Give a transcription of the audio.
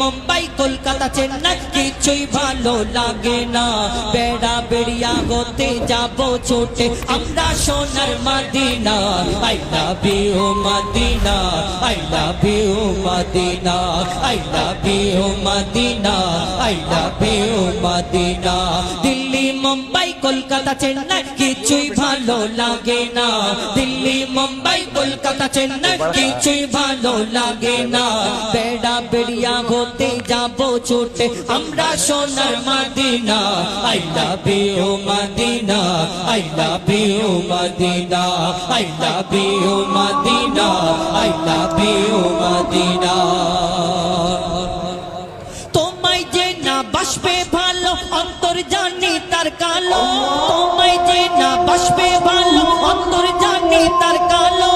মুম্বাই কলকাতা চেন্নাই কিছুই ভালো লাগে না বেড়া বেড়িয়া হতে যাব ছোটে আমরা সোনার Medina I love you Medina I love you Medina I love you Medina I love you Medina Delhi Mumbai Kolkata Chennai কিছুই ভালো লাগে না দিল্লি মুম্বাই কলকাতা চেন্নাই কিছুই ভালো লাগে না বেড়া বেড়িয়া হতে যাব ছোটে আমরা সোনার Medina I love you Medina I love you Medina I love you Medina I love you Medina তোমায় যে না বাসবে ভালো অন্তর জানি তার কালো তোমায় যে না বাসবে ভালো অন্তর জানি তার কালো